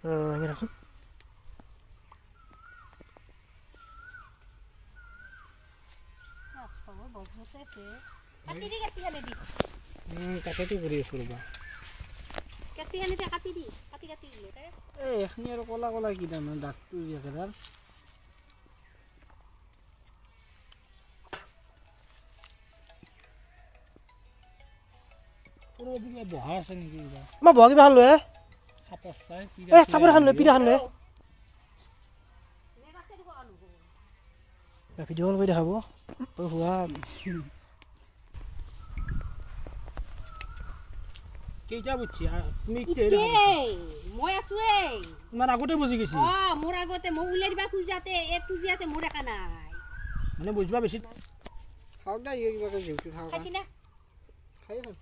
আমি রাখছো কাটাতে ঘুরি আছো রবা এখানে আর কলা কলা কি দাম ডাকটু একেদার পুরো দিকে বহা আছে নাকি মা বহা কি ভাল লয় সাপস্তাই এ সাপর খান লয় পিড়া খান লয় ভিডিও কল কৰি দেখাব হুৱা কেইটা বুঝছি তুমি মই আছো এই তোমার আগতে বুঝি গেছি মোর আগতে মই উলাই দিবা খুঁজাতে এ তুজি আছে মোর একা নাই মানে বুঝবা বেশি খাও না এই কিবা কই যেতে খাও খাইছি না খাই না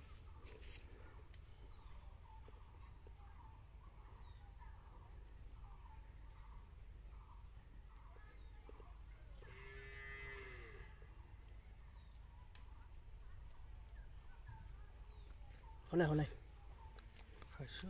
হলে হলে খাইছো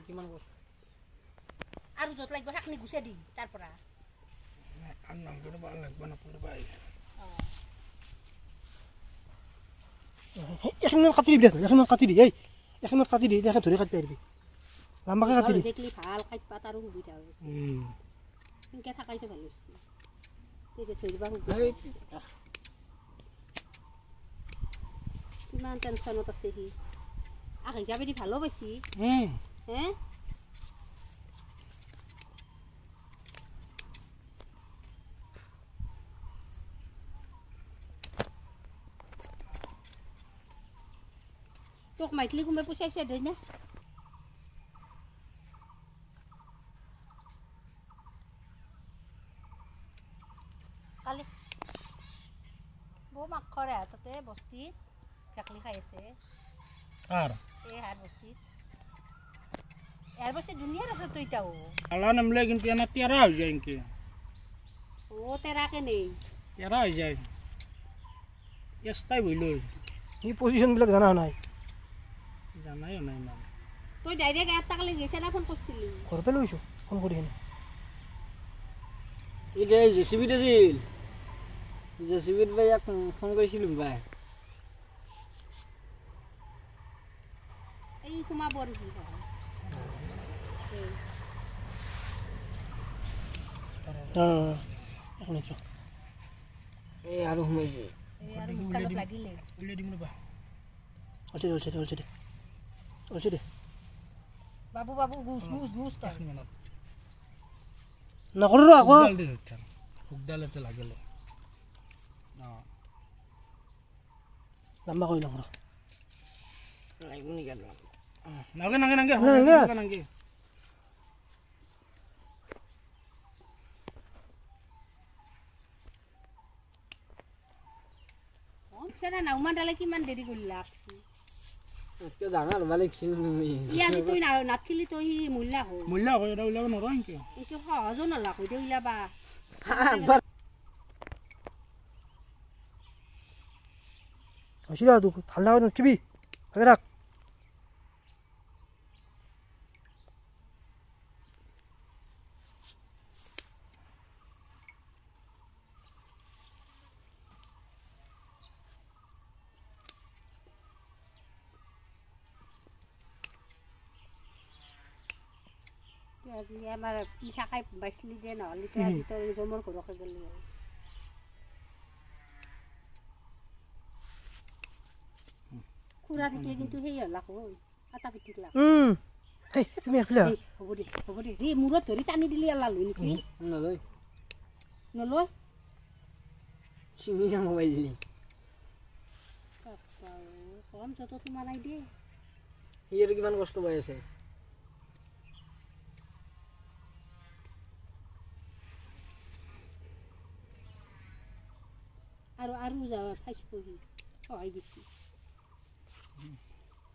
কিমান কষ্ট আৰু যত লাগিব হাকনি গুছে দি তাৰ পৰা আর নাম করে ভালো লাগবে না পুরো ভাই এখন কাটি দিবি এখন কাটি দি এই এখন কাটি দি দেখে ধরে কাটি পারবি লম্বাকে কাটি দি দেখলি ভাল কাট পাতাৰো সুবিধা হৈছে ইনকে থাকাইতে ভাল হৈছে তেতে থৈ দিবা কিমান টেনশনত আছে সি আহি যাবে দি ভালো পাইছি হে তোক মাইকলি কোনোবাই পইচাইছে দেই না কালি বৌ মাক কৰে তাতে বস্তি চাকলি খাই আছে আর এই হার বস্তি এর বস্তি দুনিয়ার আছে তো এটাও আল্লাহ নামলে কিন্তু এনা তেরা হয়ে যায় ইনকে ও তেরা কে নেই তেরা হয়ে যায় এস্তাই বইল এই পজিশন বিলাক জানা নাই জানাই নাই না তুই ডাইরেক্ট এত টাকা গেছে না ফোন করছিলি করবে লইছো ফোন করি না এই যে জেসিবি দিছিল জেসিবির ভাই এক ফোন করেছিলাম ভাই এই কুমা বড় কি এখন তো এই আর হুমাই এই আর মুখালত লাগিলে উলে দিমু বা ওছে দে বাবু বাবু গুস গুস গুস তো না করো আকো হুকডালতে লাগেলে না লম্বা কই না করো লাইগুনি গেল নাগে নাগে নাগে নাগে সেটা না উমান ডালে কিমান দেরি করলা আজকে ডাঙৰ মালিক ছিল তুমি ইয়ানি তুই না নাথিলি তুই মুল্লা কই এটা উলাব নরো ইনকে ইনকে সহজ নলা কই দে উলাবা হইছিলা তুই ঠান্ডা করে কিবি আগে রাখ আজি আমার পিঠা খাই বাইসলি যে নহলে তো আজি তো জমর ঘরকে গেলি খুরা থাকলে কিন্তু সেই হলা কই আটা পিঠিক লাগ এই তুমি আখিলা হব দে রে মুরত ধরি টানি দিলি আল্লাহ লই নাকি নলয় নলয় চিনি যা মোবাইল দিলি কম যত তোমার নাই দে হিয়ার কিমান কষ্ট পাই আছে আৰু যাওয়া ফাইস করি হয় দিছি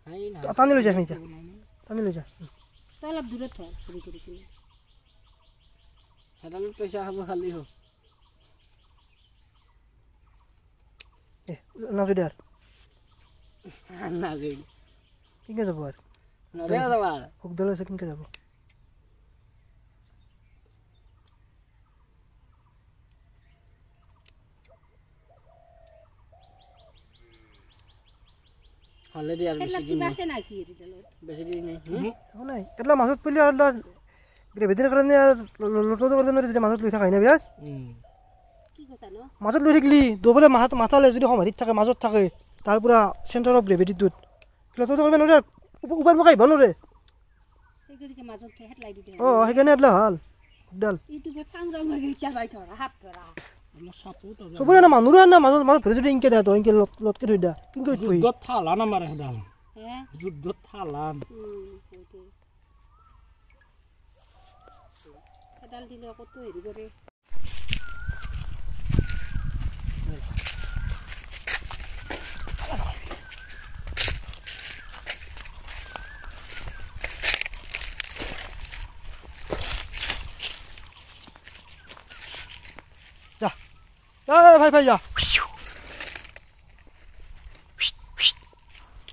খাই না টানি লৈ যা এতিয়া টানি লৈ যা তই অলপ দূৰত থ চুৰি কৰি কিনে হেডালত পইচা খাব খালি হোক নাজো দে আর না রে কিনকে যাব আর নরে যাবা হুক দলে আছে কিনকে যাব হলে দি আর সেইলা বেশি দিন কিবা নাই আছে নাকি এৰিডালত বেশি দিন নাই একো নাই এটলা মাছত পইলে আর গ্রেভিটির কারণে আর লটো করবে না যদি মাছত লৈ থাকাই না বিয়াস কি কথা ন মাজত লৈ থাকিলি দুবলে মাথালে যদি সমাধিত থাকে মাজত থাকে তাৰ পৰা চেণ্টাৰ অফ গ্ৰেভিটিটোত লটো কৰিব নোৱাৰে উপাৰ পকাই ভাল নৰে সেইগিৰিকে মাজত থৈ হেতলাই দি দে সেইকাৰণে এটলা ভাল ডাল ইউটিউবত চাং ৰং হৈ গিটা বাই ধৰা হাত ধৰা চবৰে না মানুহৰো না মাজত ধৰি যদি ইনকে দে তো ইনকে লটকে থৈ দা কিনকে থৈ যুদ্ধত থালা না মারে হেডাল হে যুদ্ধত থালা হয়তো এডাল দিলে কত হেৰি কৰে যা ভাই ভাই যা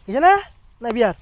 গেছে না না বিয়াৰ